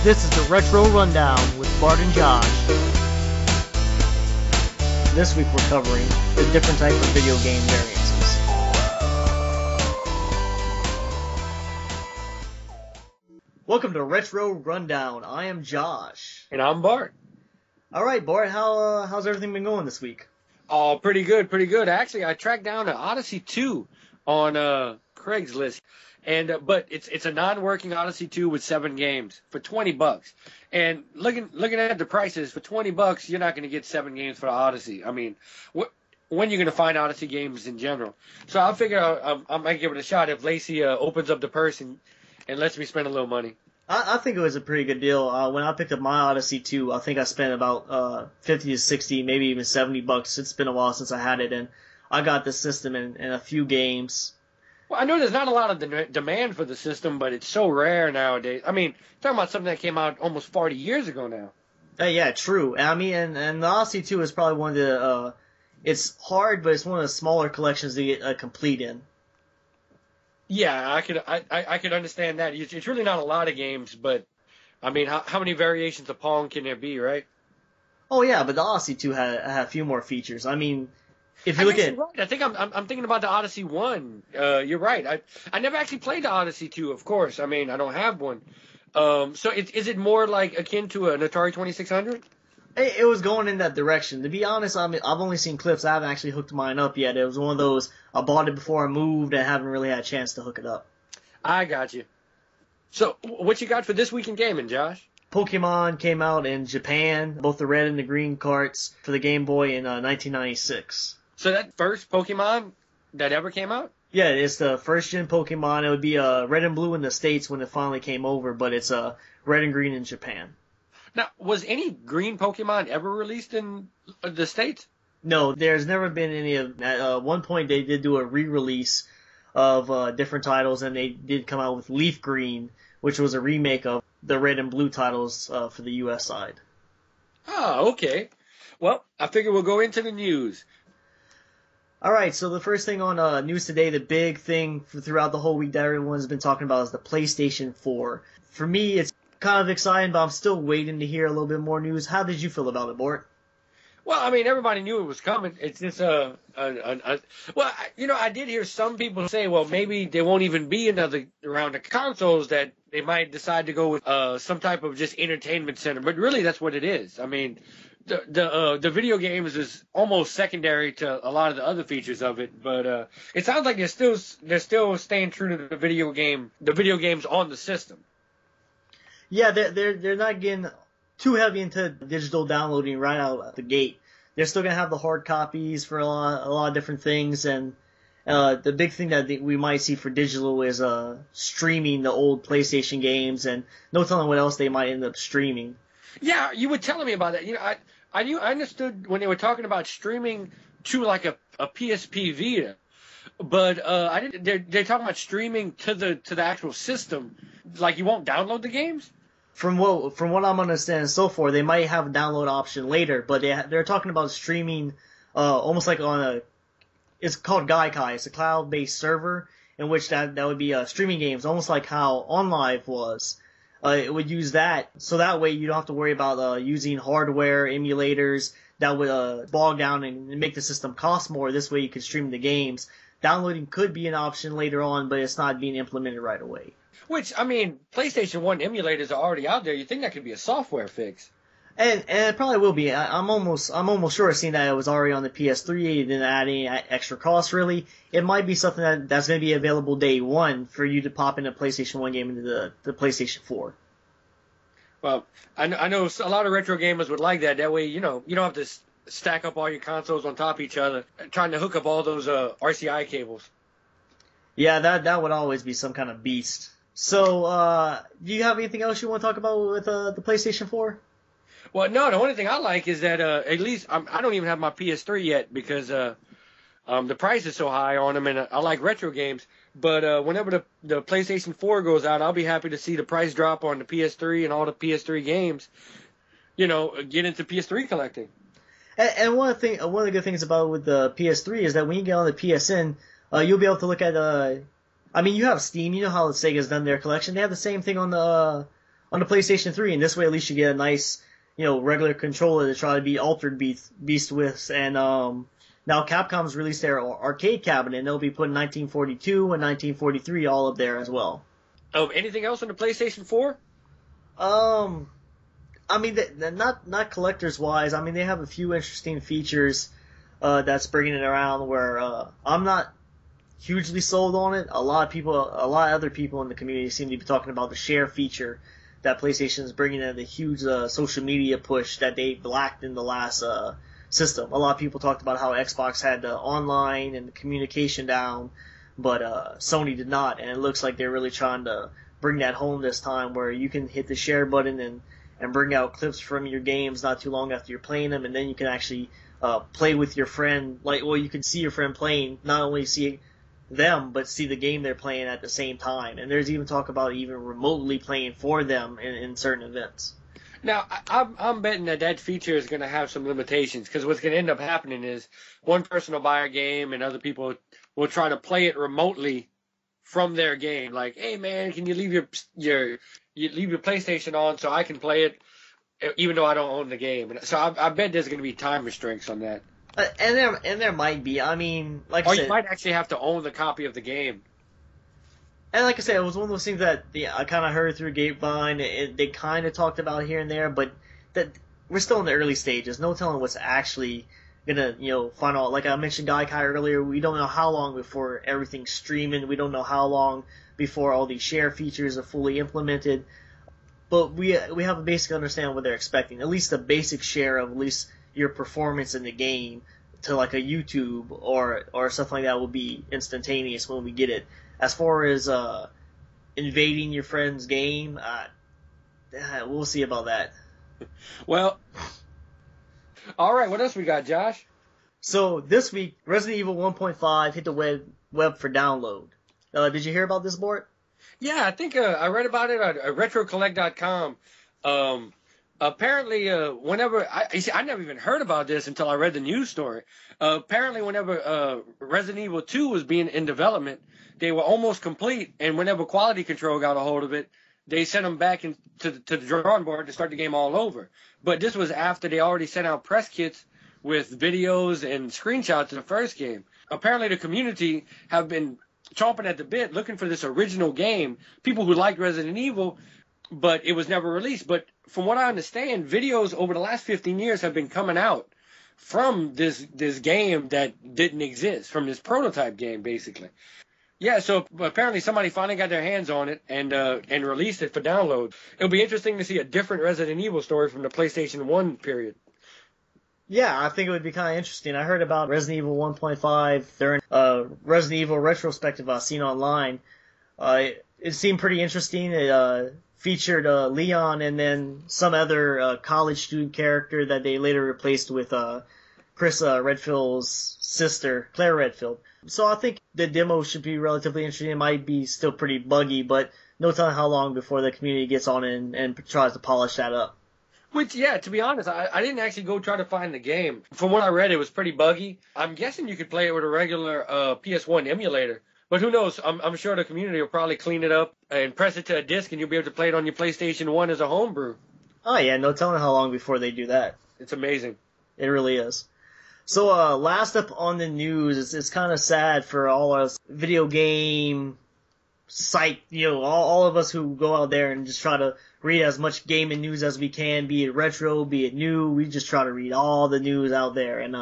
This is the Retro Rundown with Bart and Josh. This week we're covering the different type of video game variances. Welcome to Retro Rundown. I am Josh. And I'm Bart. Alright, Bart, how's everything been going this week? Oh, pretty good, pretty good. Actually, I tracked down an Odyssey 2 on Craigslist. But it's a non-working Odyssey 2 with 7 games for $20. And looking at the prices, for $20, you're not going to get 7 games for the Odyssey. I mean, when you're going to find Odyssey games in general. So I figure I might give it a shot if Lacey opens up the purse and lets me spend a little money. I think it was a pretty good deal. When I picked up my Odyssey 2, I think I spent about 50 to 60, maybe even $70. It's been a while since I had it, and I got the system in a few games. Well, I know there's not a lot of demand for the system, but it's so rare nowadays. I mean, talking about something that came out almost 40 years ago now. Yeah, true. I mean, and the Odyssey 2 is probably one of the, it's hard, but it's one of the smaller collections to get complete in. Yeah, I could understand that. It's really not a lot of games, but, I mean, how many variations of Pong can there be, right? Oh, yeah, but the Odyssey 2 had a few more features. I mean, if you look at, right. I think I'm thinking about the Odyssey 1. You're right. I never actually played the Odyssey 2, of course. I mean, I don't have one. So is it more like akin to an Atari 2600? It was going in that direction. To be honest, I mean, I've only seen clips. I haven't actually hooked mine up yet. It was one of those, I bought it before I moved and haven't really had a chance to hook it up. I got you. So what you got for this week in gaming, Josh? Pokemon came out in Japan, both the red and the green carts for the Game Boy in 1996. So that first Pokemon that ever came out? Yeah, it's the first gen Pokemon. It would be red and blue in the States when it finally came over, but it's red and green in Japan. Now, was any green Pokemon ever released in the States? No, there's never been any of. At one point, they did do a re-release of different titles, and they did come out with Leaf Green, which was a remake of the red and blue titles for the U.S. side. Oh, okay. Well, I figure we'll go into the news. All right, so the first thing on news today, the big thing throughout the whole week that everyone's been talking about is the PlayStation 4. For me, it's kind of exciting, but I'm still waiting to hear a little bit more news. How did you feel about it, Bort? Well, I mean, everybody knew it was coming. It's just well, I did hear some people say, well, maybe there won't even be another round of consoles, that they might decide to go with some type of just entertainment center. But really, that's what it is. I mean, the video games is almost secondary to a lot of the other features of it. But it sounds like they're still staying true to the video games on the system. Yeah, they're not getting too heavy into digital downloading right out of the gate. They're still gonna have the hard copies for a lot of different things, and the big thing that we might see for digital is streaming the old PlayStation games, and no telling what else they might end up streaming. Yeah, you were telling me about that. You know, I understood when they were talking about streaming to like a PSP Vita, but I didn't. They're talking about streaming to the actual system. Like, you won't download the games? From what I'm understanding so far, they might have a download option later, but they're talking about streaming almost like on it's called Gaikai. It's a cloud-based server in which that would be streaming games, almost like how OnLive was. It would use that, so that way you don't have to worry about using hardware emulators that would bog down and make the system cost more. This way you can stream the games. Downloading could be an option later on, but it's not being implemented right away. Which, I mean, PlayStation 1 emulators are already out there. You think that could be a software fix? And it probably will be. I'm almost sure seeing that it was already on the PS3, didn't add any extra cost really. It might be something that's going to be available day one for you to pop in a PlayStation 1 game into the PlayStation 4. Well, I know a lot of retro gamers would like that. That way, you don't have to stack up all your consoles on top of each other, trying to hook up all those RCI cables. Yeah, that would always be some kind of beast. So, do you have anything else you want to talk about with the PlayStation 4? Well, no, the only thing I like is that at least I don't even have my PS3 yet because the price is so high on them, and I like retro games. But whenever the PlayStation 4 goes out, I'll be happy to see the price drop on the PS3 and all the PS3 games, get into PS3 collecting. And one of the good things about with the PS3 is that when you get on the PSN, you'll be able to look at I mean, you have Steam. You know how Sega's done their collection. They have the same thing on on the PlayStation 3, and this way at least you get a nice, regular controller to try to be Altered Beast with. And now Capcom's released their arcade cabinet, and they'll be putting 1942 and 1943 all up there as well. Anything else on the PlayStation 4? I mean, not collectors wise. I mean, they have a few interesting features that's bringing it around where I'm not hugely sold on it. A lot of other people in the community seem to be talking about the share feature that PlayStation is bringing in, the huge social media push that they lacked in the last system. A lot of people talked about how Xbox had the online and the communication down, but Sony did not, and it looks like they're really trying to bring that home this time, where you can hit the share button and bring out clips from your games not too long after you're playing them, and then you can actually play with your friend. You can see your friend playing, not only see them, but see the game they're playing at the same time. And there's even talk about even remotely playing for them in certain events. Now, I'm betting that feature is going to have some limitations, because what's going to end up happening is one person will buy a game and other people will try to play it remotely from their game. Like, hey man, can you leave your PlayStation on so I can play it, even though I don't own the game? And so I bet there's going to be time restraints on that. And there might be. I mean, I said, you might actually have to own the copy of the game. And like I said, it was one of those things that I kind of heard through Grapevine. They kind of talked about here and there, but that we're still in the early stages. No telling what's actually gonna, find out. Like I mentioned Gaikai earlier, we don't know how long before everything's streaming. We don't know how long before all these share features are fully implemented. But we have a basic understanding of what they're expecting. At least a basic share of at least your performance in the game to like a YouTube or something like that will be instantaneous when we get it. As far as invading your friend's game, we'll see about that. Well, all right. What else we got, Josh? So this week, Resident Evil 1.5 hit the web for download. Did you hear about this, Bart? Yeah, I think I read about it on RetroCollect.com. Apparently, whenever I never even heard about this until I read the news story. Apparently, whenever Resident Evil 2 was being in development, they were almost complete, and whenever quality control got a hold of it, they sent them back to the drawing board to start the game all over. But this was after they already sent out press kits with videos and screenshots of the first game. Apparently, the community have been chomping at the bit looking for this original game. People who liked Resident Evil, but it was never released. But from what I understand, videos over the last 15 years have been coming out from this game that didn't exist, from this prototype game, basically. Yeah, so apparently somebody finally got their hands on it and released it for download. It'll be interesting to see a different Resident Evil story from the PlayStation 1 period. Yeah, I think it would be kind of interesting. I heard about Resident Evil 1.5 during a Resident Evil retrospective I've seen online. It seemed pretty interesting. It featured Leon and then some other college student character that they later replaced with Chris Redfield's sister, Claire Redfield. So I think the demo should be relatively interesting. It might be still pretty buggy, but no telling how long before the community gets on it and tries to polish that up. Which, yeah, to be honest, I didn't actually go try to find the game. From what I read, it was pretty buggy. I'm guessing you could play it with a regular PS1 emulator. But who knows? I'm sure the community will probably clean it up and press it to a disc, and you'll be able to play it on your PlayStation 1 as a homebrew. Oh, yeah, no telling how long before they do that. It's amazing. It really is. So, last up on the news, it's kind of sad for all us video game site, all of us who go out there and just try to read as much gaming news as we can, be it retro, be it new. We just try to read all the news out there, and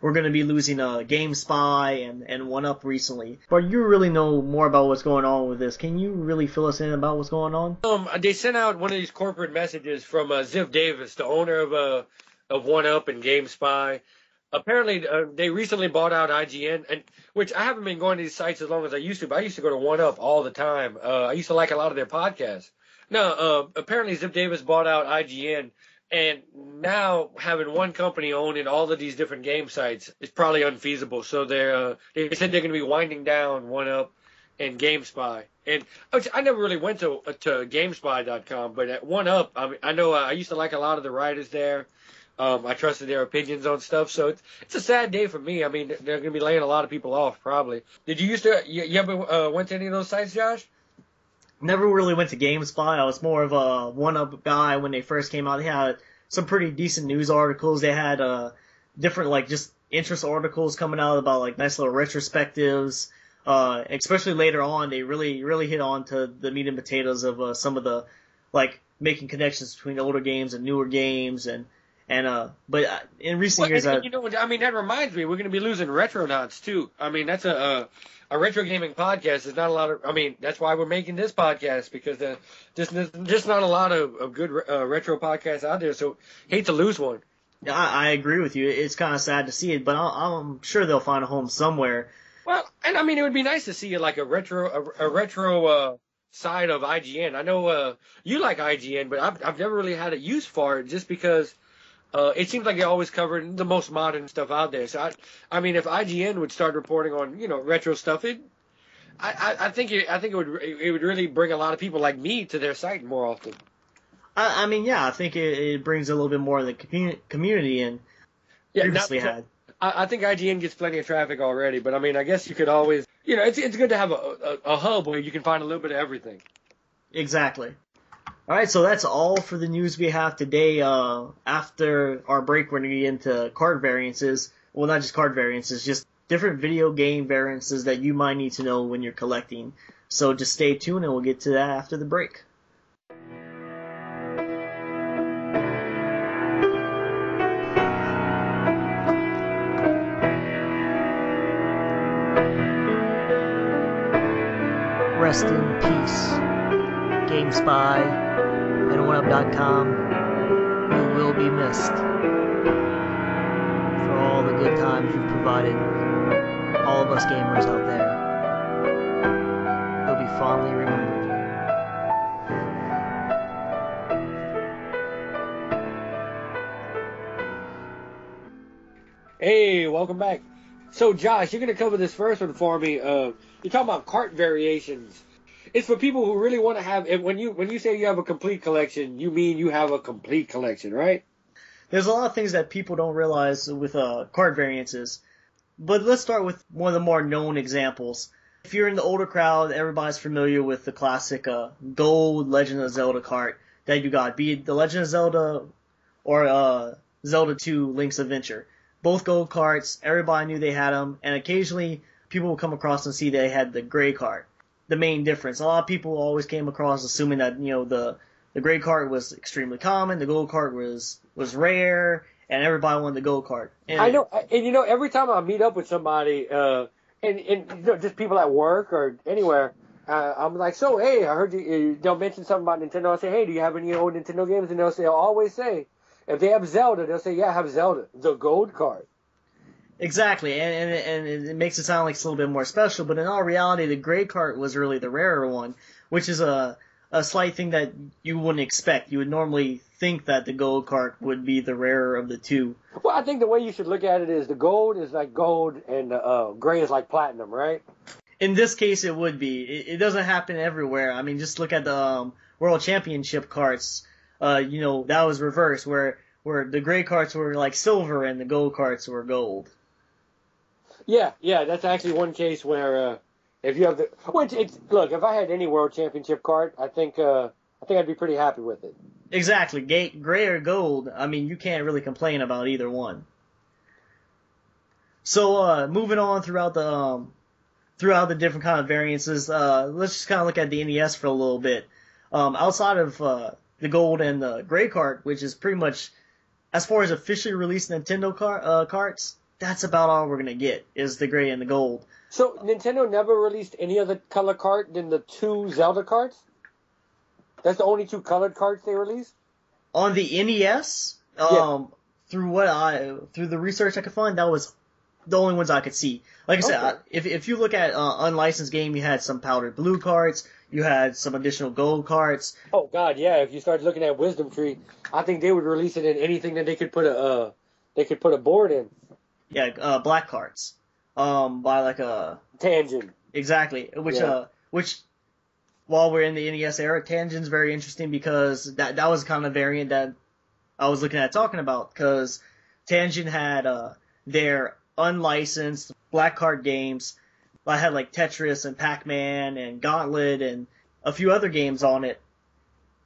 we're going to be losing GameSpy and 1UP recently. But you really know more about what's going on with this. Can you really fill us in about what's going on? They sent out one of these corporate messages from Ziv Davis, the owner of 1UP and GameSpy. Apparently, they recently bought out IGN, which I haven't been going to these sites as long as I used to, but I used to go to 1UP all the time. I used to like a lot of their podcasts. No, apparently Ziv Davis bought out IGN, and now having one company owning all of these different game sites is probably unfeasible. So they said they're going to be winding down 1UP and GameSpy. And I never really went to GameSpy.com, but at 1UP, I know I used to like a lot of the writers there. I trusted their opinions on stuff, so it's a sad day for me. I mean, they're going to be laying a lot of people off, probably. Did you you ever went to any of those sites, Josh? Never really went to GameSpot. I was more of a one-up guy when they first came out. They had some pretty decent news articles. They had different like just interest articles coming out about like nice little retrospectives. Especially later on, they really hit on to the meat and potatoes of some of the like making connections between older games and newer games but in recent years, you know, I mean, that reminds me, we're going to be losing Retronauts too. I mean, that's a retro gaming podcast. There's not a lot of, I mean, that's why we're making this podcast, because there's just not a lot of good retro podcasts out there. So hate to lose one. I agree with you. It's kind of sad to see it, but I'm sure they'll find a home somewhere. Well, and I mean, it would be nice to see like a retro side of IGN. I know you like IGN, but I've never really had a use for it, just because it seems like they always cover the most modern stuff out there. So I mean, if IGN would start reporting on, you know, retro stuff, I think it would really bring a lot of people like me to their site more often. I mean, yeah, I think it brings a little bit more of the community in previously had. I think IGN gets plenty of traffic already, but I mean, I guess you could always, you know, it's good to have a hub where you can find a little bit of everything. Exactly. All right, so that's all for the news we have today. After our break, we're going to get into card variances. Well, not just card variances, just different video game variances that you might need to know when you're collecting. So just stay tuned, and we'll get to that after the break. Rest in peace, GameSpy and OneUp.com. You will be missed for all the good times you've provided all of us gamers out there. You'll be fondly remembered. Hey, welcome back. So, Josh, you're going to cover this first one for me. You're talking about cart variations. It's for people who really want to have. When you say you have a complete collection, you mean you have a complete collection, right? There's a lot of things that people don't realize with card variances. But let's start with one of the more known examples. If you're in the older crowd, everybody's familiar with the classic gold Legend of Zelda cart that you got, be it the Legend of Zelda or Zelda 2 Link's Adventure. Both gold carts, everybody knew they had them, and occasionally people would come across and see they had the gray cart. The main difference. A lot of people always came across assuming that, you know, the gray cart was extremely common, the gold cart was rare, and everybody wanted the gold cart. And I know, and you know, every time I meet up with somebody, and you know, just people at work or anywhere, I'm like, so hey, I heard they'll mention something about Nintendo. I say, hey, do you have any old Nintendo games? And they'll always say, if they have Zelda, they'll say, yeah, I have Zelda, the gold card. Exactly, and it makes it sound like it's a little bit more special, but in all reality, the gray cart was really the rarer one, which is a slight thing that you wouldn't expect. You would normally think that the gold cart would be the rarer of the two. Well, I think the way you should look at it is the gold is like gold and gray is like platinum, right? In this case, it would be. It doesn't happen everywhere. I mean, just look at the World Championship carts. You know, that was reversed, where the gray carts were like silver and the gold carts were gold. Yeah, that's actually one case where if you have the look, if I had any World Championship card, I think I'd be pretty happy with it. Exactly, gray or gold. I mean, you can't really complain about either one. So moving on throughout the different kind of variances, let's just kind of look at the NES for a little bit. Outside of the gold and the gray cart, which is pretty much as far as officially released Nintendo carts. That's about all we're going to get, is the gray and the gold. So Nintendo never released any other color cart than the two Zelda carts? That's the only two colored carts they released? On the NES, through the research I could find, that was the only ones I could see. Like I said, if you look at unlicensed game, you had some powdered blue carts, you had some additional gold carts. Oh God, yeah. If you start looking at Wisdom Tree, I think they would release it in anything that they could put a board in. Yeah, black carts. By like a Tangent. Exactly. Which while we're in the NES era, Tangent's very interesting because that was kind of variant that I was looking at talking about, because Tangent had their unlicensed black card games. I had like Tetris and Pac-Man and Gauntlet and a few other games on it.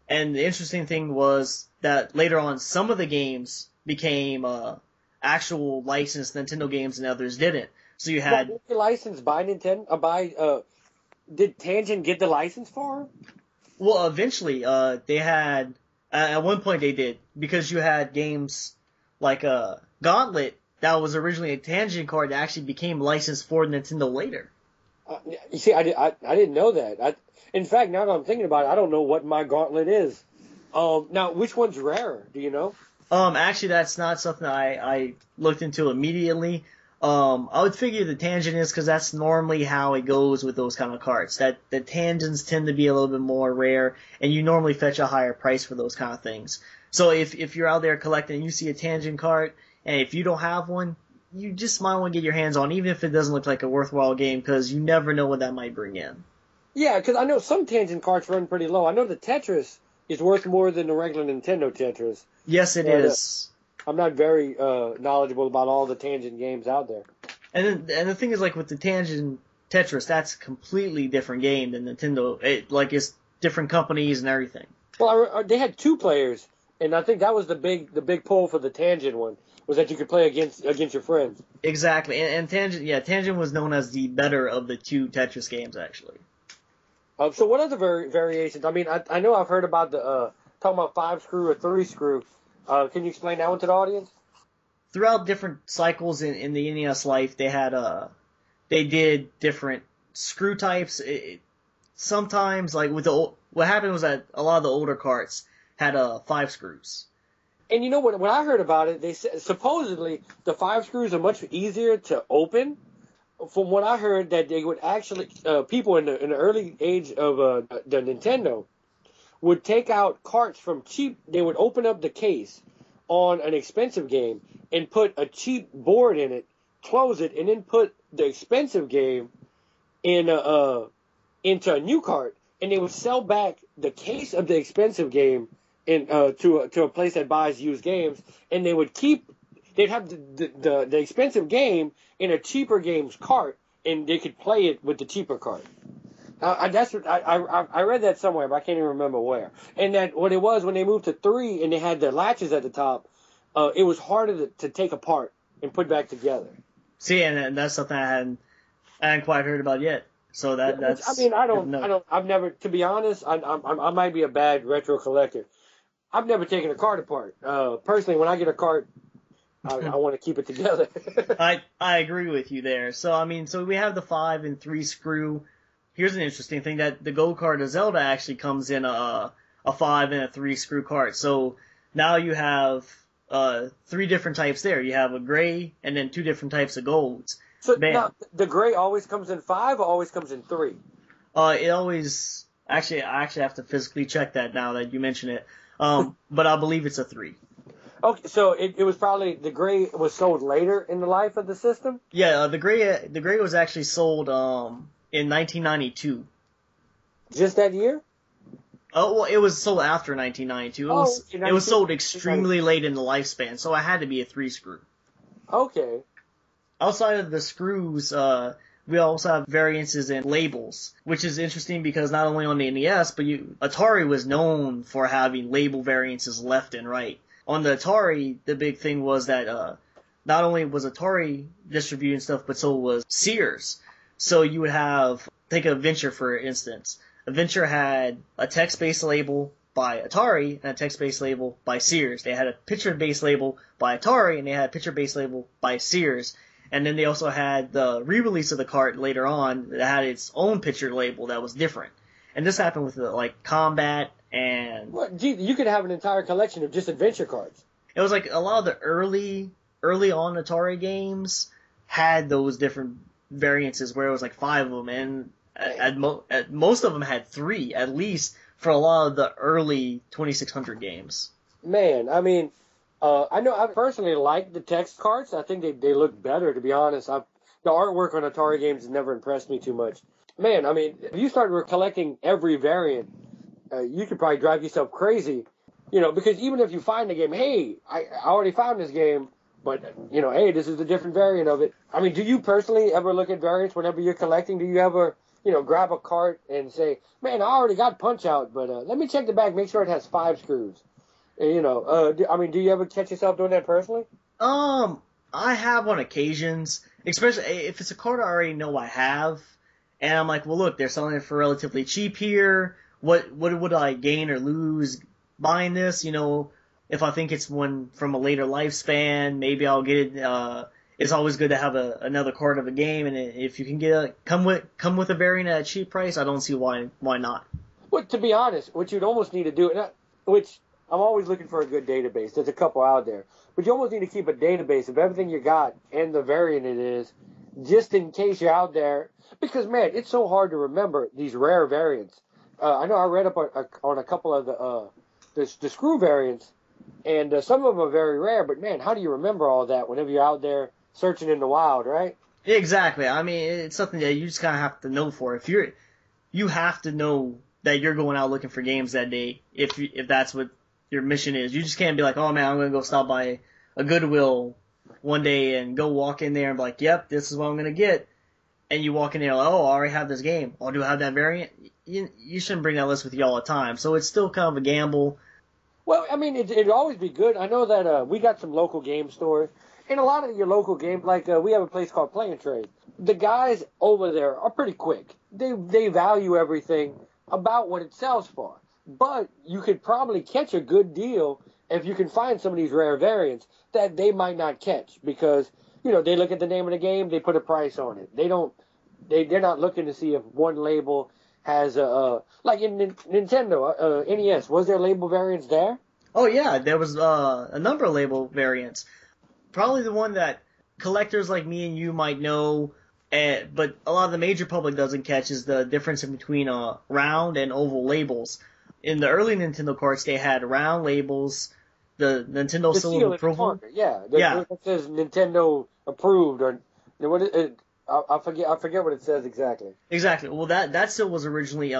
And the interesting thing was that later on, some of the games became actual licensed Nintendo games, and others didn't. So you had Did the license by Nintendo? Did Tangent get the license for him? well, eventually they had at one point they did, because you had games like Gauntlet that was originally a Tangent card that actually became licensed for Nintendo later. You see, I didn't know that. In fact, now that I'm thinking about it, I don't know what my Gauntlet is. Now, which one's rarer? Do you know? Actually, that's not something I looked into immediately. I would figure the Tangent is, because that's normally how it goes with those kind of cards. That the Tangents tend to be a little bit more rare, and you normally fetch a higher price for those kind of things. So if you're out there collecting and you see a Tangent card, and if you don't have one, you just might want to get your hands on, even if it doesn't look like a worthwhile game, because you never know what that might bring in. Yeah, because I know some Tangent cards run pretty low. I know the Tetris is worth more than the regular Nintendo Tetris. Yes, it is. I'm not very knowledgeable about all the Tangent games out there. And the thing is, like with the Tangent Tetris, that's a completely different game than Nintendo. It's different companies and everything. Well, they had 2 players, and I think that was the big pull for the Tangent one, was that you could play against your friends. Exactly, and Tangent was known as the better of the 2 Tetris games, actually. So what other variations? I mean, I know I've heard about the talking about 5-screw or 3-screw. Can you explain that one to the audience? Throughout different cycles in the NES life, they did different screw types. Sometimes, like what happened was that a lot of the older carts had 5 screws. And you know what? When I heard about it, they said supposedly the 5 screws are much easier to open. From what I heard, that they would actually people in the early age of the Nintendo would take out carts from cheap. They would open up the case on an expensive game and put a cheap board in it, close it, and then put the expensive game into a new cart, and they would sell back the case of the expensive game to a place that buys used games, and they'd have the expensive game in a cheaper game's cart, and they could play it with the cheaper cart. That's what I read that somewhere, but I can't even remember where. And that what it was when they moved to 3 and they had the latches at the top, it was harder to take apart and put back together. See, and that's something I hadn't quite heard about yet. So that's. I mean, I've never, to be honest, I might be a bad retro collector. I've never taken a cart apart. Personally, when I get a cart, I want to keep it together. I agree with you there. So I mean, so we have the 5 and 3 screw. Here's an interesting thing, that the Gold card of Zelda actually comes in a 5 and a 3 screw cart. So now you have 3 different types there. You have a gray and then 2 different types of golds. So now, the gray always comes in 5 or always comes in 3? It always actually I actually have to physically check that now that you mention it. But I believe it's a 3. Okay, so it was probably the gray was sold later in the life of the system? Yeah, the gray was actually sold in 1992. Just that year? Oh, well, it was sold after 1992. It was sold extremely late in the lifespan, so it had to be a 3 screw. Okay. Outside of the screws, we also have variances in labels, which is interesting because not only on the NES, but Atari was known for having label variances left and right. On the Atari, the big thing was that not only was Atari distributing stuff, but so was Sears. So you would have, take a Venture for instance. A Venture had a text-based label by Atari and a text-based label by Sears. They had a picture-based label by Atari and they had a picture-based label by Sears. And then they also had the re-release of the cart later on that had its own picture label that was different. And this happened with like Combat and... Well, gee, you could have an entire collection of just adventure cards. It was like a lot of the early on Atari games had those different variances where it was like 5 of them, and at most of them had 3, at least for a lot of the early 2600 games. Man, I mean, I know I personally like the text cards. I think they look better, to be honest. The artwork on Atari games has never impressed me too much. Man, I mean, if you start collecting every variant, you could probably drive yourself crazy, because even if you find a game, hey, I already found this game, but, hey, this is a different variant of it. I mean, do you personally ever look at variants whenever you're collecting? Do you ever grab a cart and say, man, I already got Punch-Out, but let me check the back, make sure it has 5 screws. Do you ever catch yourself doing that personally? I have on occasions, especially if it's a card I already know I have, and I'm like, well, look, they're selling it for relatively cheap here. What would I gain or lose buying this? If I think it's one from a later lifespan, maybe I'll get it. It's always good to have another card of a game, and if you can come with a variant at a cheap price, I don't see why not. Well, to be honest, what you'd almost need to do, which I'm always looking for a good database. There's a couple out there, but you almost need to keep a database of everything you got and the variant it is, just in case you're out there. Because man, it's so hard to remember these rare variants. I know I read up on a couple of the screw variants, and some of them are very rare. But man, how do you remember all that whenever you're out there searching in the wild, right? Exactly. I mean, it's something that you just kind of have to know for. You have to know that you're going out looking for games that day. If that's what your mission is, you just can't be like, oh man, I'm gonna go stop by a Goodwill one day and go walk in there and be like, yep, this is what I'm gonna get. And you walk in there like, oh, I already have this game. Oh, do I have that variant? You shouldn't bring that list with you all the time. So it's still kind of a gamble. Well, I mean, it'd always be good. I know that we got some local game stores. And a lot of your local games, like we have a place called Play and Trade. The guys over there are pretty quick. They value everything about what it sells for. But you could probably catch a good deal if you can find some of these rare variants that they might not catch because, they look at the name of the game, they put a price on it. They're not looking to see if one label has like in Nintendo, NES, was there label variants there? Oh yeah, there was a number of label variants. Probably the one that collectors like me and you might know, but a lot of the major public doesn't catch is the difference in between round and oval labels. In the early Nintendo carts, they had round labels, the Nintendo seal of approval. It says Nintendo approved, or what? I forget what it says exactly. Exactly. Well, that seal was originally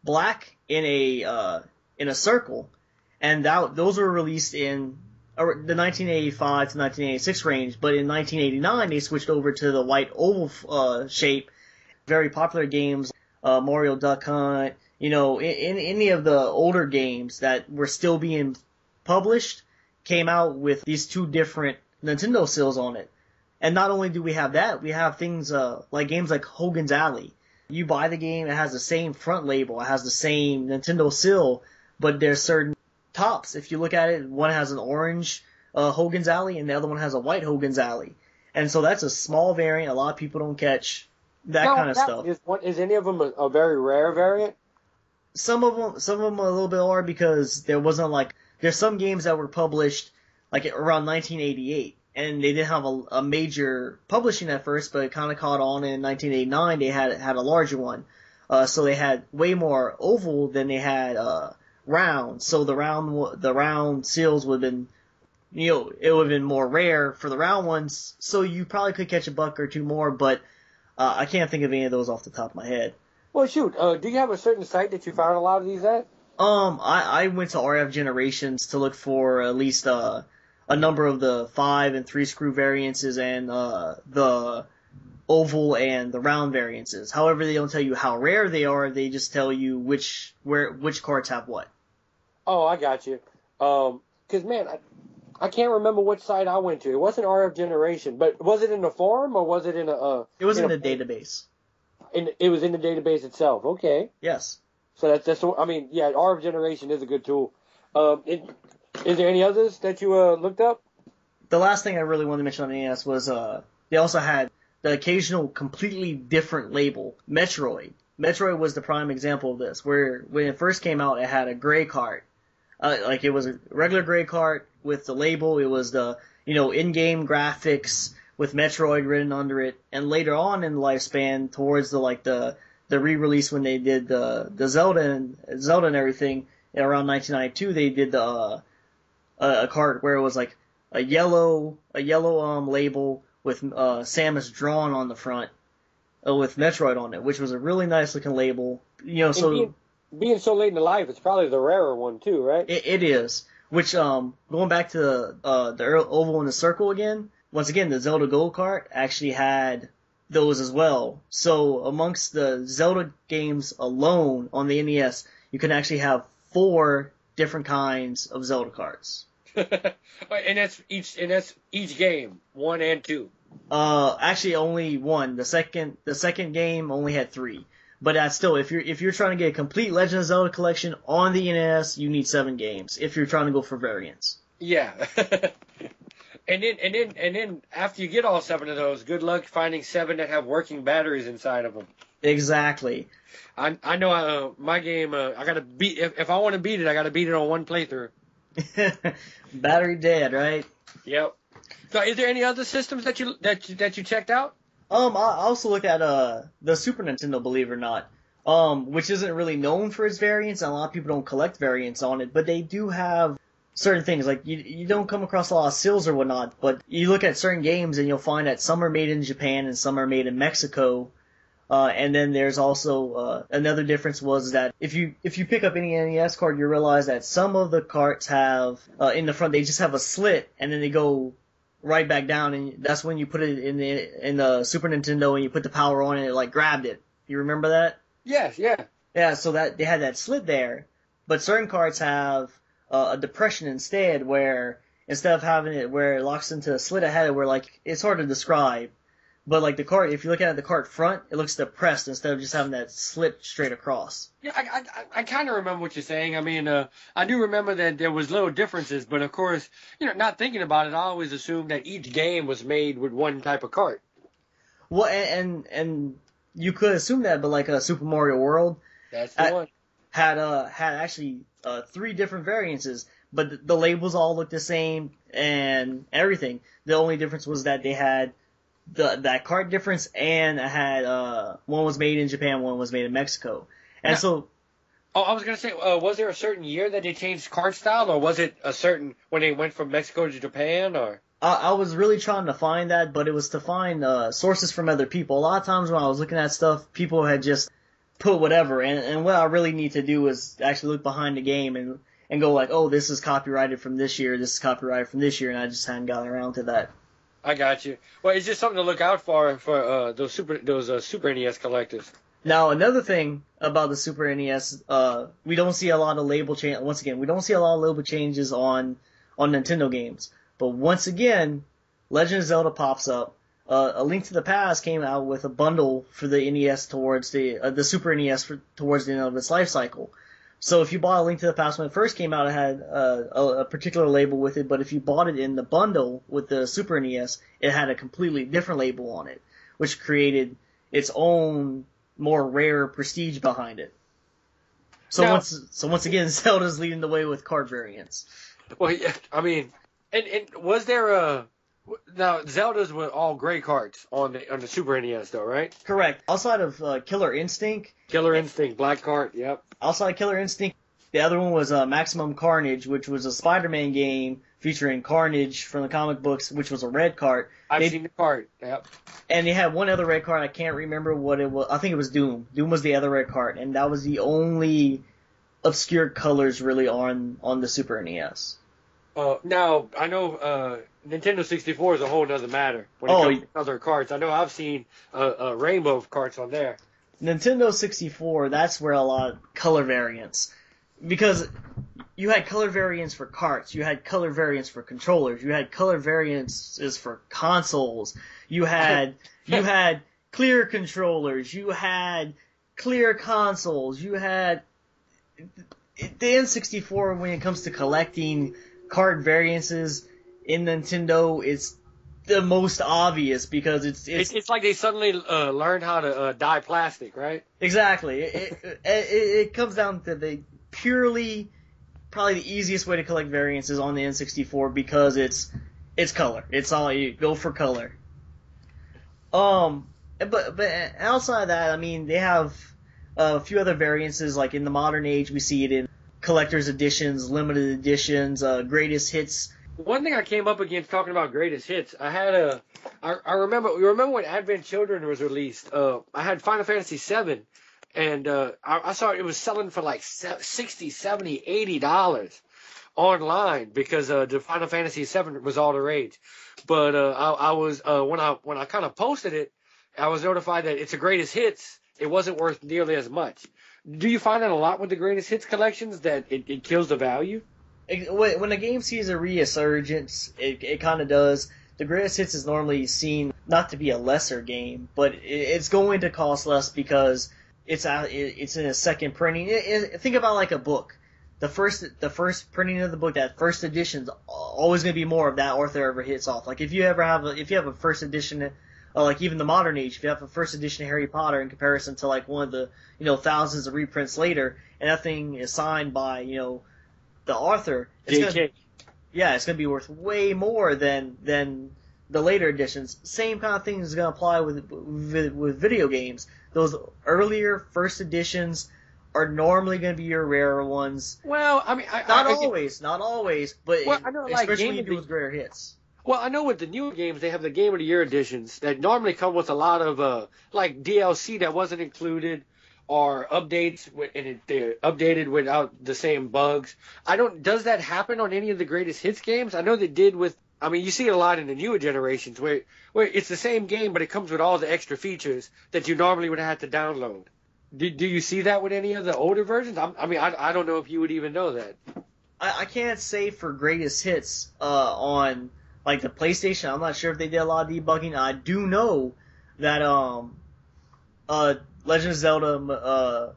black in a circle, and those were released in the 1985 to 1986 range, but in 1989 they switched over to the white oval shape. Very popular games, Mario Duck Hunt, in any of the older games that were still being published, came out with these two different Nintendo seals on it. And not only do we have that, we have things like games like Hogan's Alley. You buy the game, it has the same front label, it has the same Nintendo seal, but there's certain tops. If you look at it, one has an orange Hogan's Alley and the other one has a white Hogan's Alley. And so that's a small variant. A lot of people don't catch that kind of stuff. Is any of them a very rare variant? Some of them a little bit are because there's some games that were published like around 1988 and they didn't have a major publishing at first, but it kind of caught on in 1989. They had a larger one. So they had way more oval than they had round. So the round seals would have been, it would have been more rare for the round ones. So you probably could catch a buck or two more, but I can't think of any of those off the top of my head. Well, shoot. Do you have a certain site that you found a lot of these at? I went to RF Generations to look for at least a number of the 5 and 3 screw variances and the oval and the round variances. However, they don't tell you how rare they are. They just tell you which cards have what. Oh, I got you. 'Cause man, I can't remember which site I went to. It wasn't RF Generation, but was it in the forum or was it in a? It was in the database. It was in the database itself. Okay. Yes. So that's I mean, yeah, RF Generation is a good tool. Is there any others that you looked up? The last thing I really wanted to mention on the NES was they also had the occasional completely different label, Metroid. Metroid was the prime example of this, where when it first came out, it had a gray card. Like it was a regular gray card with the label. It was the, in-game graphics with Metroid written under it. And later on in the lifespan, towards the re-release when they did the Zelda and everything, around 1992, they did a card where it was like a yellow label with Samus drawn on the front with Metroid on it, which was a really nice looking label. Being so late in the life, it's probably the rarer one too, right? It is. Which going back to the oval and the circle again. Once again, the Zelda Gold card actually had those as well. So amongst the Zelda games alone on the NES, you can actually have 4 different kinds of Zelda cards. And that's each game, 1 and 2. Actually only 1. The second game only had 3. But that's still, if you're trying to get a complete Legend of Zelda collection on the NES, you need 7 games. If you're trying to go for variants. Yeah. And then after you get all 7 of those, good luck finding 7 that have working batteries inside of them. Exactly. I know my game. I gotta beat if I want to beat it. I gotta beat it on 1 playthrough. Battery dead, right? Yep. So, is there any other systems that you checked out? I also looked at the Super Nintendo, believe it or not, which isn't really known for its variants, and a lot of people don't collect variants on it, but they do have certain things. Like, you don't come across a lot of seals or whatnot, but you look at certain games and you'll find that some are made in Japan and some are made in Mexico. And then there's also another difference was that if you pick up any NES card, you realize that some of the carts have in the front, they just have a slit and then they go right back down, and that's when you put it in the Super Nintendo and you put the power on and it like grabbed it. You remember that? Yes, yeah. Yeah, so that they had that slit there, but certain carts have a depression instead, where instead of having it where it locks into a slit ahead, where like it's hard to describe. But like the cart, if you look at the cart front, it looks depressed instead of just having that slit straight across. Yeah, I kind of remember what you're saying. I mean, I do remember that there was little differences, but of course, not thinking about it, I always assumed that each game was made with one type of cart. Well, and you could assume that, but like Super Mario World, that's the one, had actually 3 different variances, but the labels all looked the same and everything. The only difference was that they had that cart difference, and it had one was made in Japan, one was made in Mexico, and so. Oh, I was gonna say, was there a certain year that they changed cart style, or was it a certain when they went from Mexico to Japan, or? I was really trying to find that, but it was to find sources from other people. A lot of times when I was looking at stuff, people had just put whatever, and what I really need to do is actually look behind the game and go like, oh, this is copyrighted from this year, this is copyrighted from this year, and I just hadn't gotten around to that. I got you. Well, it's just something to look out for those Super NES collectors. Now, another thing about the Super NES, we don't see a lot of label change. Once again, we don't see a lot of label changes on Nintendo games. But once again, Legend of Zelda pops up. A Link to the Past came out with a bundle for the NES towards the Super NES towards the end of its life cycle. So if you bought A Link to the Past when it first came out, it had a particular label with it, but if you bought it in the bundle with the Super NES, it had a completely different label on it, which created its own more rare prestige behind it. So now, once again, Zelda's leading the way with card variants. Well, yeah, I mean, and was there now Zelda's were all gray cards on the Super NES though, right? Correct. Outside of Killer Instinct. Killer Instinct, black card, yep. Outside Killer Instinct, the other one was Maximum Carnage, which was a Spider-Man game featuring Carnage from the comic books, which was a red card. I've seen the card, yep. And they had one other red card. I can't remember what it was. I think it was Doom. Doom was the other red card, and that was the only obscure colors really on the Super NES. Now, I know Nintendo 64 is a whole other matter when it comes to other cards. I know I've seen a rainbow of cards on there. Nintendo 64, that's where a lot of color variants. Because you had color variants for carts, you had color variants for controllers, you had color variants for consoles, you had clear controllers, you had clear consoles, you had the N64 when it comes to collecting card variances in Nintendo, it's the most obvious because it's like they suddenly learned how to dye plastic, right? Exactly. It comes down to the purely probably the easiest way to collect variances on the N64 because it's color. It's all you go for color. But outside of that, I mean, they have a few other variances. Like in the modern age, we see it in collector's editions, limited editions, greatest hits. One thing I came up against talking about greatest hits, I remember when Advent Children was released. I had Final Fantasy VII, and I saw it was selling for like $60, $70, $80 online because the Final Fantasy VII was all the rage. But I was when I kind of posted it, I was notified that it's a greatest hits. It wasn't worth nearly as much. Do you find that a lot with the greatest hits collections that it kills the value? When a game sees a resurgence, it kind of does. The greatest hits is normally seen not to be a lesser game, but it's going to cost less because it's in a second printing. Think about like a book. The first printing of the book, that first edition's always going to be more of that author ever hits off. Like if you have a first edition, like even the modern age, if you have a first edition of Harry Potter in comparison to like one of the thousands of reprints later, and that thing is signed by the author, it's gonna be worth way more than the later editions. Same kind of thing is gonna apply with video games. Those earlier first editions are normally going to be your rarer ones. Well, I mean, not always, but well, I know, especially when you do with rare hits. Well, I know with the newer games, they have the Game of the Year editions that normally come with a lot of like DLC that wasn't included, or updates, and they're updated without the same bugs. Does that happen on any of the greatest hits games? I know they did with. I mean, you see it a lot in the newer generations where it's the same game, but it comes with all the extra features that you normally would have to download. Do you see that with any of the older versions? I don't know if you would even know that. I can't say for greatest hits on like the PlayStation. I'm not sure if they did a lot of debugging. I do know that Legend of Zelda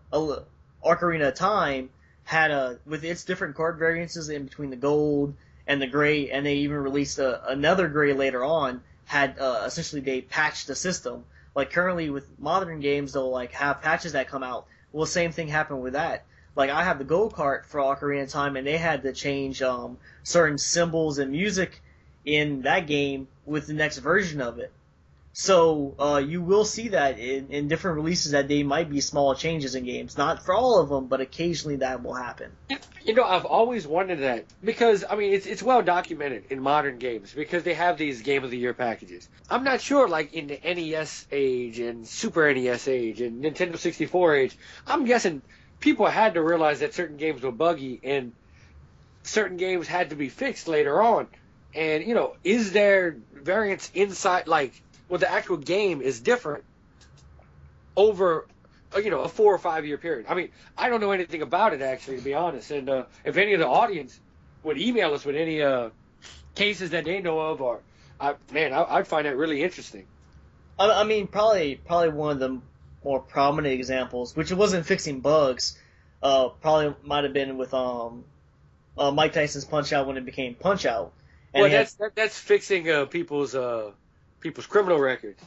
Ocarina of Time had with its different card variances in between the gold and the gray, and they even released another gray later on. Had essentially they patched the system. Like currently with modern games, they'll like have patches that come out. Well, same thing happened with that. Like I have the gold cart for Ocarina of Time, and they had to change certain symbols and music in that game with the next version of it. So you will see that in different releases that they might be small changes in games. Not for all of them, but occasionally that will happen. I've always wondered that because, I mean, it's well documented in modern games because they have these Game of the Year packages. I'm not sure, like, in the NES age and Super NES age and Nintendo 64 age, I'm guessing people had to realize that certain games were buggy and certain games had to be fixed later on. And, is there variance inside, like, well, the actual game is different over, a 4 or 5 year period. I mean, I don't know anything about it, actually, to be honest. And if any of the audience would email us with any cases that they know of, or I'd find that really interesting. I mean, probably one of the more prominent examples, which it wasn't fixing bugs, probably might have been with Mike Tyson's Punch Out when it became Punch Out. And well, that's fixing people's criminal records.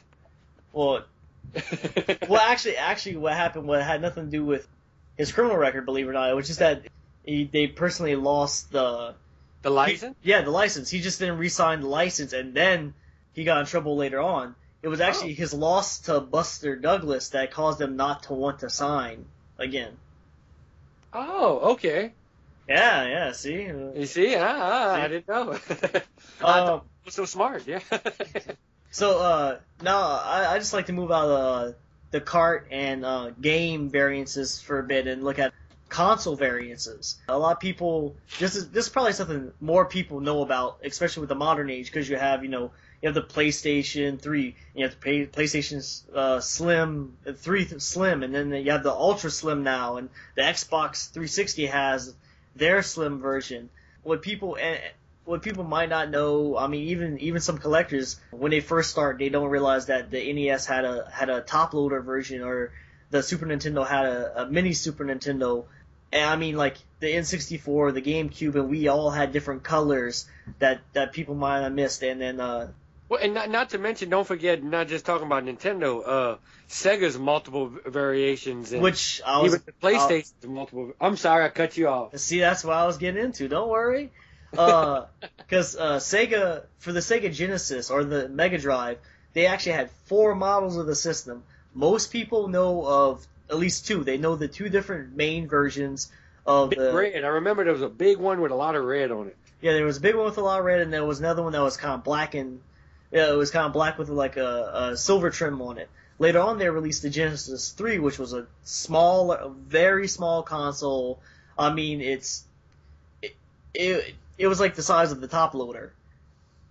Well, actually, what happened? What had nothing to do with his criminal record, believe it or not. It was just that they personally lost the license. The license. He just didn't re-sign the license, and then he got in trouble later on. It was actually his loss to Buster Douglas that caused him not to want to sign again. Oh, okay. Yeah. See. You see? I didn't know. I was so smart. Yeah. So now I just like to move out of the cart and game variances for a bit and look at console variances. A lot of people, this is probably something more people know about, especially with the modern age, because you have the PlayStation 3, you have the PlayStation Slim, 3 Slim, and then you have the Ultra Slim now, and the Xbox 360 has their Slim version. What people might not know, I mean, even some collectors, when they first start, they don't realize that the NES had a top loader version, or the Super Nintendo had a mini Super Nintendo. And I mean, like the N64, the GameCube, and we all had different colors that people might have missed. And then well, and not to mention, don't forget, not just talking about Nintendo, Sega's multiple variations, and which even the PlayStation's multiple. I'm sorry, I cut you off. See, that's what I was getting into. Don't worry. Because Sega, for the Sega Genesis or the Mega Drive, they actually had 4 models of the system. Most people know of at least 2. They know the 2 different main versions of big red. I remember there was a big one with a lot of red on it. Yeah, there was a big one with a lot of red, and there was another one that was kind of black, and it was kind of black with like a silver trim on it. Later on, they released the Genesis 3, which was a very small console. I mean, it was like the size of the top loader.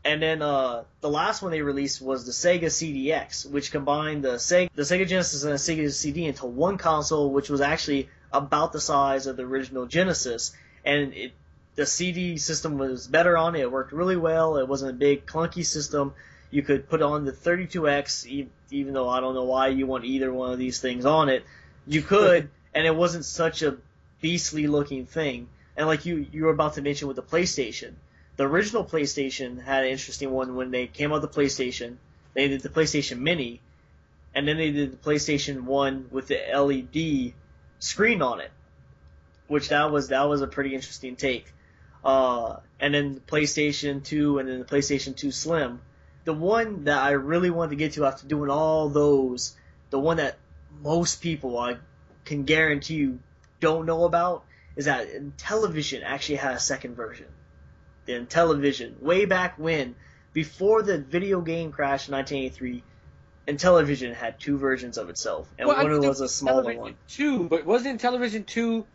And then the last one they released was the Sega CDX, which combined the Sega Genesis and the Sega CD into one console, which was actually about the size of the original Genesis. And the CD system was better on it. It worked really well. It wasn't a big clunky system. You could put on the 32X, even though I don't know why you want either one of these things on it. You could, and it wasn't such a beastly looking thing. And like you were about to mention with the PlayStation, the original PlayStation had an interesting one when they came out with the PlayStation. They did the PlayStation Mini, and then they did the PlayStation 1 with the LED screen on it, which that was a pretty interesting take. And then the PlayStation 2 and then the PlayStation 2 Slim. The one that I really wanted to get to after doing all those, the one that most people, I can guarantee you, don't know about, is that Intellivision actually had a second version. The Intellivision, way back when, before the video game crash in 1983, Intellivision had two versions of itself, and one was a smaller one. But wasn't Intellivision 2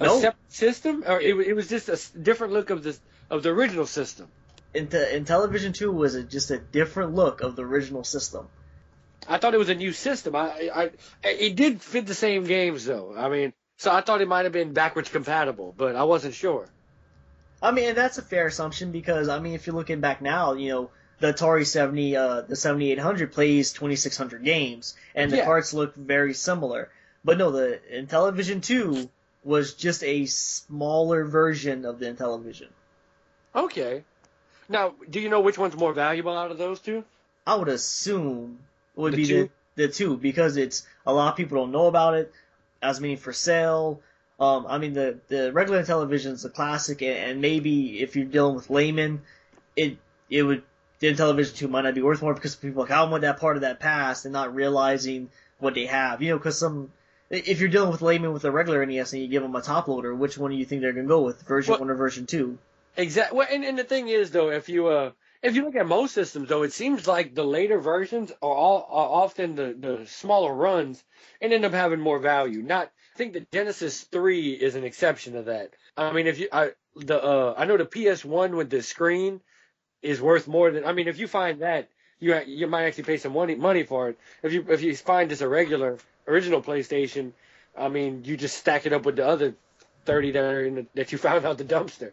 a No. separate system, or it was just a different look of the original system? Intellivision 2 was just a different look of the original system. I thought it was a new system. It did fit the same games though. I mean, so I thought it might have been backwards compatible, but I wasn't sure. I mean, and that's a fair assumption because, I mean, if you're looking back now, the Atari 7800 plays 2600 games, and the carts look very similar. But no, the Intellivision 2 was just a smaller version of the Intellivision. Okay. Now, do you know which one's more valuable out of those two? I would assume it would The be two? the two, because a lot of people don't know about it, as many for sale. I mean, the regular Intellivision is a classic, and maybe if you're dealing with laymen, the Intellivision 2 might not be worth more because people are like, I want that part of that past, and not realizing what they have. Because if you're dealing with laymen with a regular NES and you give them a top loader, which one do you think they're going to go with, version 1 or version 2? Exactly. Well, and the thing is, though, if you look at most systems, though, it seems like the later versions are often the smaller runs and end up having more value. I think the Genesis 3 is an exception to that. I mean, I know the PS1 with the screen is worth more than. I mean, if you find that, you might actually pay some money for it. If you find just a regular original PlayStation, I mean, you just stack it up with the other 30 that you found out the dumpster.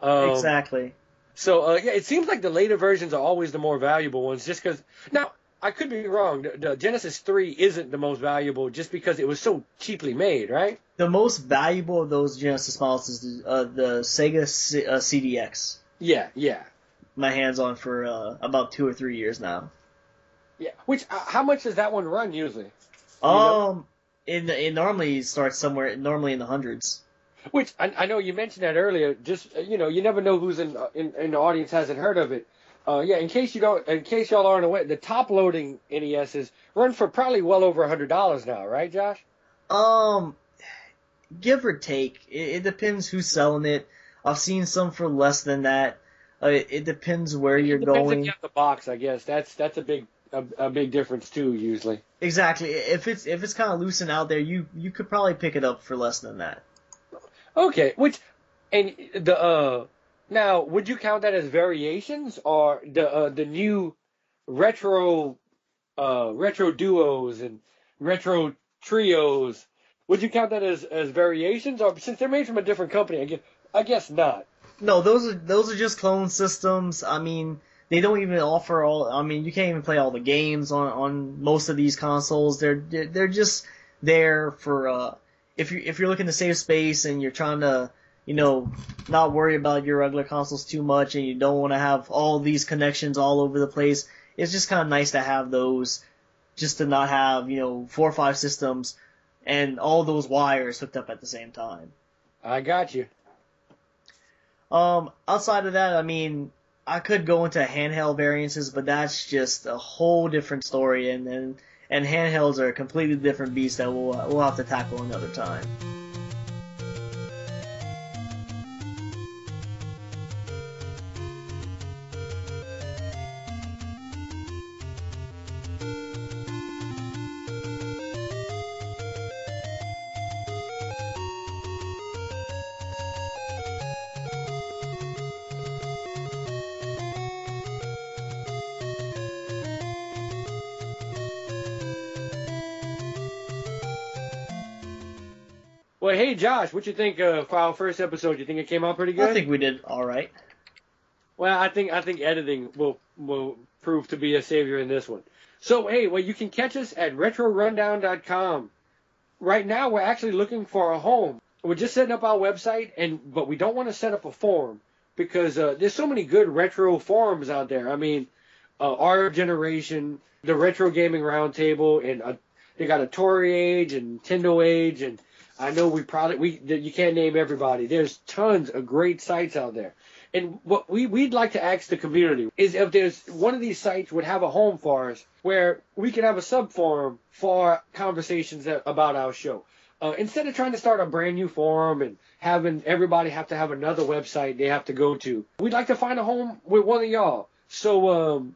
Exactly. So it seems like the later versions are always the more valuable ones, just because. Now, I could be wrong. The Genesis 3 isn't the most valuable just because it was so cheaply made, right? The most valuable of those Genesis models is the Sega CDX. Yeah. My hands on for about 2 or 3 years now. Yeah. Which how much does that one run usually? It normally starts somewhere normally in the hundreds. Which I know you mentioned that earlier. Just you never know who's in the audience hasn't heard of it. In case y'all aren't aware, the top loading NESs run for probably well over $100 now, right, Josh? Give or take. It depends who's selling it. I've seen some for less than that. It depends where you're going. Depends if you have the box, I guess. That's a big difference too, usually. Exactly. If it's kind of loose and out there, you could probably pick it up for less than that. Okay. Now, would you count that as variations or the new retro duos and retro trios? Would you count that as variations, or since they're made from a different company? I guess not. No, those are just clone systems. I mean, they don't even offer all. I mean, you can't even play all the games on most of these consoles. They're just there for if you're looking to save space and you're trying to not worry about your regular consoles too much, and you don't want to have all these connections all over the place. It's just kind of nice to have those, just to not have 4 or 5 systems and all those wires hooked up at the same time. I got you. Outside of that, I mean, I could go into handheld variances, but that's just a whole different story, and handhelds are a completely different beast that we'll have to tackle another time. Well, hey, Josh, what you think for our first episode? You think it came out pretty good? I think we did all right. Well, I think editing will prove to be a savior in this one. So, hey, well, you can catch us at retrorundown.com. Right now, we're actually looking for a home. We're just setting up our website, but we don't want to set up a forum because there's so many good retro forums out there. I mean, our generation, the Retro Gaming Roundtable, and they got a Tory Age and Nintendo Age, and I know you can't name everybody. There's tons of great sites out there. And what we'd like to ask the community is if there's one of these sites would have a home for us where we could have a sub-forum for conversations about our show. Instead of trying to start a brand new forum and having everybody have to have another website they have to go to, we'd like to find a home with one of y'all. So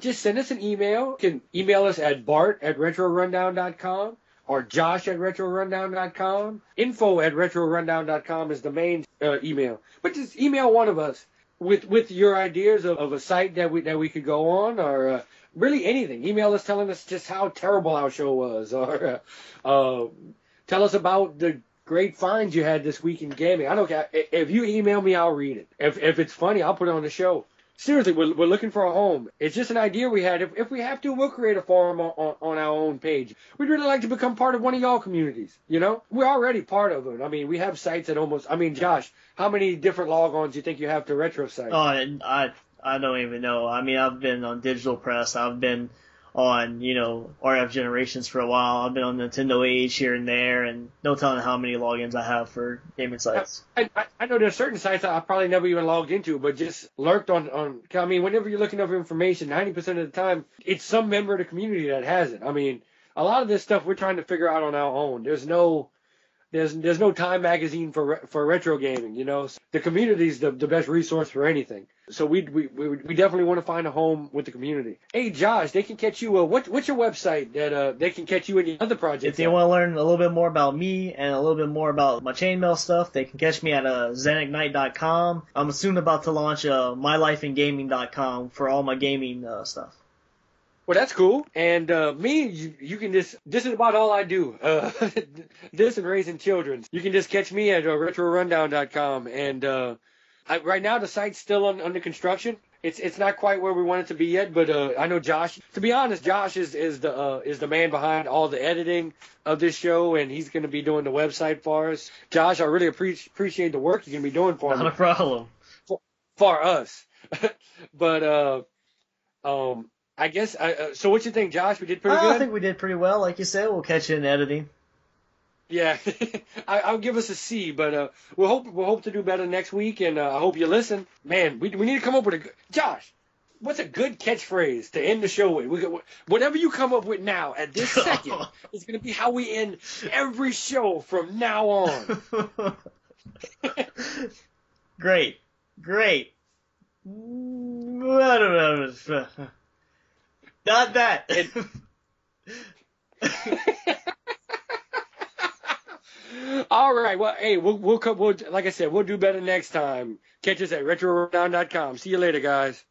just send us an email. You can email us at bart@retrorundown.com or josh@retrorundown.com. info@retrorundown.com is the main email. But just email one of us with your ideas of a site that we could go on, or really anything. Email us telling us just how terrible our show was, or tell us about the great finds you had this week in gaming. I don't care. If you email me, I'll read it. If it's funny, I'll put it on the show. Seriously, we're looking for a home. It's just an idea we had. If we have to, we'll create a forum on our own page. We'd really like to become part of one of y'all communities, you know? We're already part of it. I mean, we have sites that Josh, how many different logons do you think you have to retro sites? Oh, I don't even know. I mean, I've been on Digital Press. I've been on, RF Generations for a while. I've been on Nintendo Age here and there, and no telling how many logins I have for gaming sites. I know there's certain sites I probably never even logged into, but just lurked on. I mean, whenever you're looking over information, 90% of the time, it's some member of the community that has it. I mean, a lot of this stuff we're trying to figure out on our own. There's no Time magazine for retro gaming, The community's the best resource for anything. So we definitely want to find a home with the community. Hey, Josh, they can catch you. What's your website that they can catch you in your other projects? If they want to learn a little bit more about me and a little bit more about my chainmail stuff, they can catch me at zenignite.com. I'm soon about to launch mylifeingaming.com for all my gaming stuff. Well, that's cool. And you can just, this is about all I do. This and raising children. You can just catch me at retrorundown.com. And right now the site's still under construction. It's not quite where we want it to be yet, but I know Josh. To be honest, Josh is the man behind all the editing of this show, and he's going to be doing the website for us. Josh, I really appreciate the work you're going to be doing for me. Not a problem. For us. But I guess. So what you think, Josh? We did pretty good? I think we did pretty well. Like you said, we'll catch you in editing. Yeah, I'll give us a C, but we'll hope to do better next week, and I hope you listen. Man, we need to come up with Josh, what's a good catchphrase to end the show with? Whatever you come up with now at this second is going to be how we end every show from now on. Great. Not that. All right. Well, hey, we'll like I said, we'll do better next time. Catch us at retrorundown.com. See you later, guys.